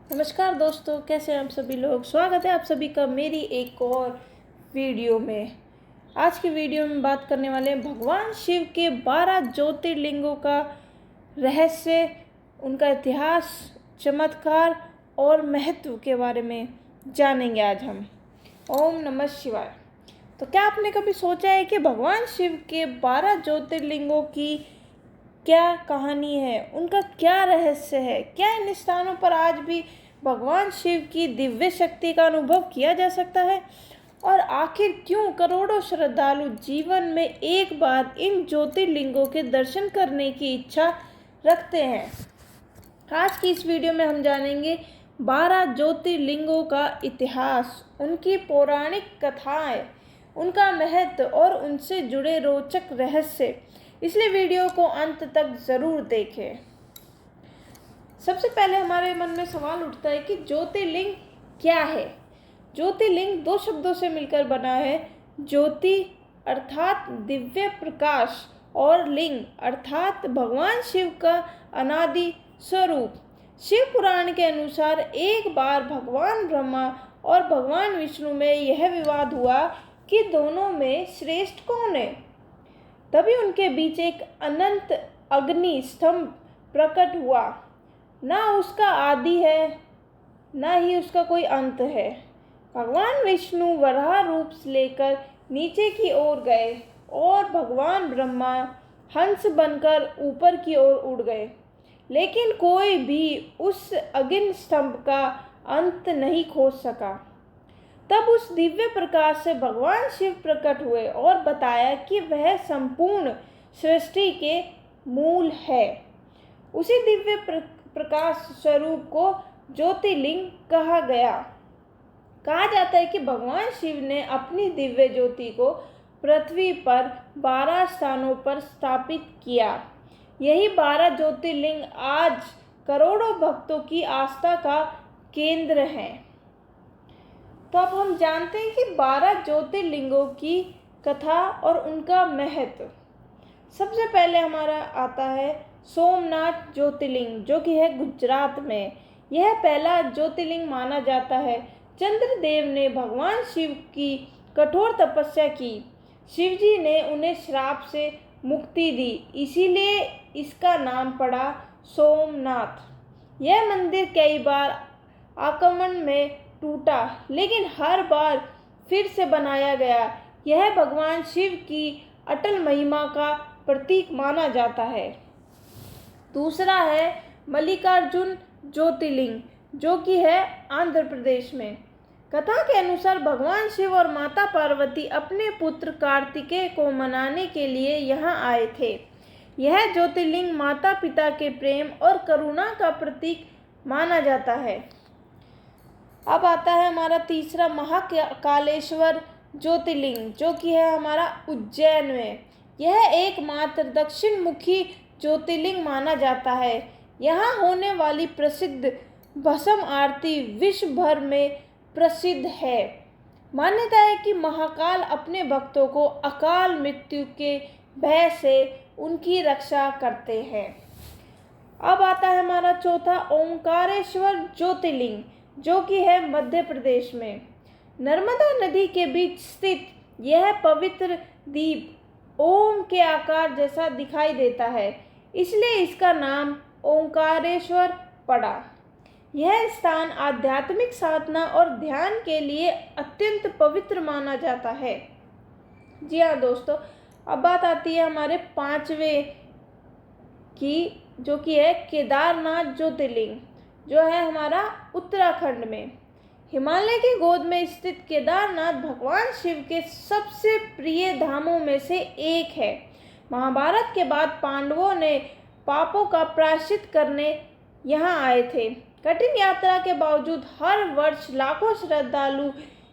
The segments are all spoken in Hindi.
नमस्कार दोस्तों, कैसे हैं आप सभी लोग। स्वागत है आप सभी का मेरी एक और वीडियो में। आज की वीडियो में बात करने वाले हैं भगवान शिव के 12 ज्योतिर्लिंगों का रहस्य, उनका इतिहास, चमत्कार और महत्व के बारे में जानेंगे आज हम। ओम नमः शिवाय। तो क्या आपने कभी सोचा है कि भगवान शिव के 12 ज्योतिर्लिंगों की क्या कहानी है, उनका क्या रहस्य है? क्या इन स्थानों पर आज भी भगवान शिव की दिव्य शक्ति का अनुभव किया जा सकता है? और आखिर क्यों करोड़ों श्रद्धालु जीवन में एक बार इन ज्योतिर्लिंगों के दर्शन करने की इच्छा रखते हैं? आज की इस वीडियो में हम जानेंगे 12 ज्योतिर्लिंगों का इतिहास, उनकी पौराणिक कथाएं, उनका महत्व और उनसे जुड़े रोचक रहस्य। इसलिए वीडियो को अंत तक ज़रूर देखें। सबसे पहले हमारे मन में सवाल उठता है कि ज्योतिर्लिंग क्या है। ज्योतिर्लिंग दो शब्दों से मिलकर बना है। ज्योति अर्थात दिव्य प्रकाश और लिंग अर्थात भगवान शिव का अनादि स्वरूप। शिव पुराण के अनुसार एक बार भगवान ब्रह्मा और भगवान विष्णु में यह विवाद हुआ कि दोनों में श्रेष्ठ कौन है। तभी उनके बीच एक अनंत अग्नि स्तंभ प्रकट हुआ। ना उसका आदि है, ना ही उसका कोई अंत है। भगवान विष्णु वराह रूप लेकर नीचे की ओर गए और भगवान ब्रह्मा हंस बनकर ऊपर की ओर उड़ गए, लेकिन कोई भी उस अग्नि स्तंभ का अंत नहीं खोज सका। तब उस दिव्य प्रकाश से भगवान शिव प्रकट हुए और बताया कि वह संपूर्ण सृष्टि के मूल है। उसी दिव्य प्रकाश स्वरूप को ज्योतिर्लिंग कहा गया। कहा जाता है कि भगवान शिव ने अपनी दिव्य ज्योति को पृथ्वी पर 12 स्थानों पर स्थापित किया। यही 12 ज्योतिर्लिंग आज करोड़ों भक्तों की आस्था का केंद्र हैं। तो अब हम जानते हैं कि 12 ज्योतिर्लिंगों की कथा और उनका महत्व। सबसे पहले हमारा आता है सोमनाथ ज्योतिर्लिंग, जो कि है गुजरात में। यह पहला ज्योतिर्लिंग माना जाता है। चंद्रदेव ने भगवान शिव की कठोर तपस्या की। शिवजी ने उन्हें श्राप से मुक्ति दी, इसीलिए इसका नाम पड़ा सोमनाथ। यह मंदिर कई बार आक्रमण में टूटा, लेकिन हर बार फिर से बनाया गया। यह भगवान शिव की अटल महिमा का प्रतीक माना जाता है। दूसरा है मल्लिकार्जुन ज्योतिर्लिंग, जो कि है आंध्र प्रदेश में। कथा के अनुसार भगवान शिव और माता पार्वती अपने पुत्र कार्तिकेय को मनाने के लिए यहाँ आए थे। यह ज्योतिर्लिंग माता पिता के प्रेम और करुणा का प्रतीक माना जाता है। अब आता है हमारा तीसरा महाकालेश्वर ज्योतिर्लिंग, जो कि है हमारा उज्जैन में। यह एकमात्र दक्षिण मुखी ज्योतिर्लिंग माना जाता है। यहाँ होने वाली प्रसिद्ध भस्म आरती विश्व भर में प्रसिद्ध है। मान्यता है कि महाकाल अपने भक्तों को अकाल मृत्यु के भय से उनकी रक्षा करते हैं। अब आता है हमारा चौथा ओंकारेश्वर ज्योतिर्लिंग, जो कि है मध्य प्रदेश में। नर्मदा नदी के बीच स्थित यह पवित्र द्वीप ओम के आकार जैसा दिखाई देता है, इसलिए इसका नाम ओंकारेश्वर पड़ा। यह स्थान आध्यात्मिक साधना और ध्यान के लिए अत्यंत पवित्र माना जाता है। जी हाँ दोस्तों, अब बात आती है हमारे पांचवें की, जो कि है केदारनाथ ज्योतिर्लिंग, जो है हमारा उत्तराखंड में। हिमालय की गोद में स्थित केदारनाथ भगवान शिव के सबसे प्रिय धामों में से एक है। महाभारत के बाद पांडवों ने पापों का प्रायश्चित करने यहाँ आए थे। कठिन यात्रा के बावजूद हर वर्ष लाखों श्रद्धालु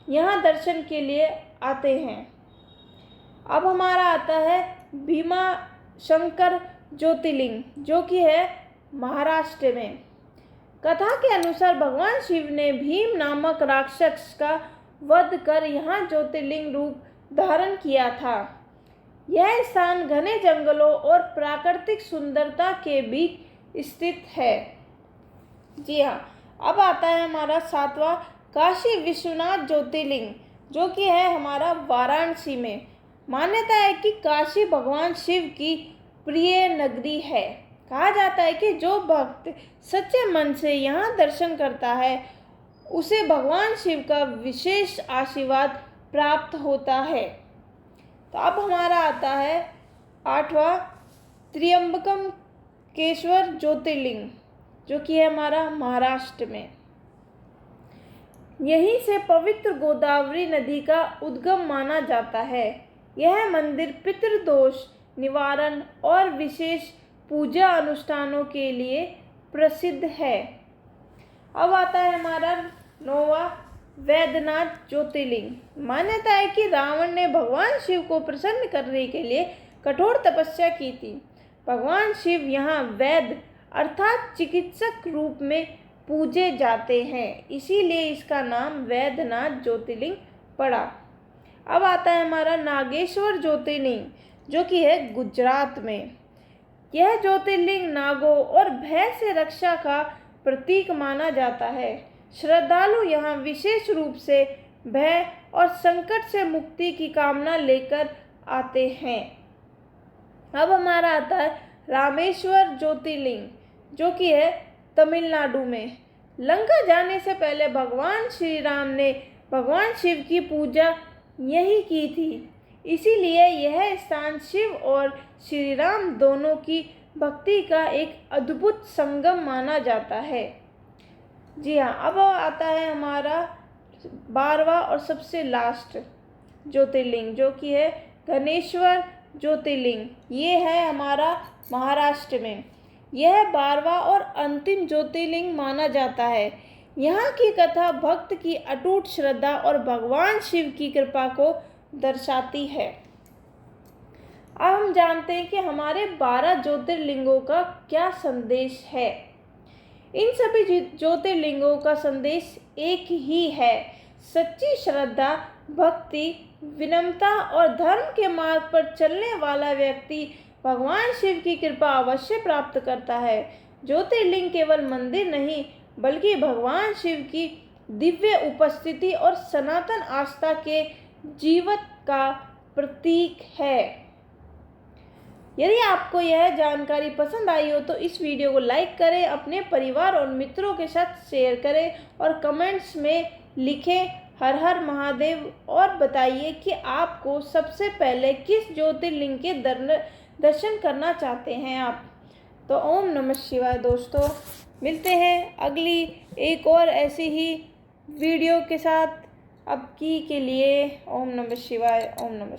यहाँ दर्शन के लिए आते हैं। अब हमारा आता है भीमाशंकर ज्योतिर्लिंग, जो कि है महाराष्ट्र में। कथा के अनुसार भगवान शिव ने भीम नामक राक्षस का वध कर यहाँ ज्योतिर्लिंग रूप धारण किया था। यह स्थान घने जंगलों और प्राकृतिक सुंदरता के बीच स्थित है। जी हाँ, अब आता है हमारा 7वां काशी विश्वनाथ ज्योतिर्लिंग, जो कि है हमारा वाराणसी में। मान्यता है कि काशी भगवान शिव की प्रिय नगरी है। कहा जाता है कि जो भक्त सच्चे मन से यहाँ दर्शन करता है उसे भगवान शिव का विशेष आशीर्वाद प्राप्त होता है। तो अब हमारा आता है 8वां त्र्यंबकेश्वर ज्योतिर्लिंग, जो कि है हमारा महाराष्ट्र में। यहीं से पवित्र गोदावरी नदी का उद्गम माना जाता है। यह मंदिर पितृदोष निवारण और विशेष पूजा अनुष्ठानों के लिए प्रसिद्ध है। अब आता है हमारा 9वां वैद्यनाथ ज्योतिर्लिंग। मान्यता है कि रावण ने भगवान शिव को प्रसन्न करने के लिए कठोर तपस्या की थी। भगवान शिव यहाँ वैद्य अर्थात चिकित्सक रूप में पूजे जाते हैं, इसीलिए इसका नाम वैद्यनाथ ज्योतिर्लिंग पड़ा। अब आता है हमारा नागेश्वर ज्योतिर्लिंग, जो कि है गुजरात में। यह ज्योतिर्लिंग नागों और भय से रक्षा का प्रतीक माना जाता है। श्रद्धालु यहाँ विशेष रूप से भय और संकट से मुक्ति की कामना लेकर आते हैं। अब हमारा आता है रामेश्वर ज्योतिर्लिंग, जो कि है तमिलनाडु में। लंका जाने से पहले भगवान श्री राम ने भगवान शिव की पूजा यही की थी, इसीलिए यह स्थान शिव और श्री राम दोनों की भक्ति का एक अद्भुत संगम माना जाता है। जी हाँ, अब आता है हमारा 12वां और सबसे लास्ट ज्योतिर्लिंग, जो कि है गणेश्वर ज्योतिर्लिंग। ये है हमारा महाराष्ट्र में। यह 12वां और अंतिम ज्योतिर्लिंग माना जाता है। यहाँ की कथा भक्त की अटूट श्रद्धा और भगवान शिव की कृपा को दर्शाती है। अब हम जानते हैं कि हमारे 12 ज्योतिर्लिंगों का क्या संदेश है। इन सभी ज्योतिर्लिंगों का संदेश एक ही है। सच्ची श्रद्धा, भक्ति, विनम्रता और धर्म के मार्ग पर चलने वाला व्यक्ति भगवान शिव की कृपा अवश्य प्राप्त करता है। ज्योतिर्लिंग केवल मंदिर नहीं, बल्कि भगवान शिव की दिव्य उपस्थिति और सनातन आस्था के जीवन का प्रतीक है। यदि आपको यह जानकारी पसंद आई हो तो इस वीडियो को लाइक करें, अपने परिवार और मित्रों के साथ शेयर करें और कमेंट्स में लिखें हर हर महादेव और बताइए कि आपको सबसे पहले किस ज्योतिर्लिंग के दर्शन करना चाहते हैं आप। तो ओम नमः शिवाय दोस्तों, मिलते हैं अगली एक और ऐसी ही वीडियो के साथ। अब के लिए ओम नमः शिवाय, ओम नमः शिवाय।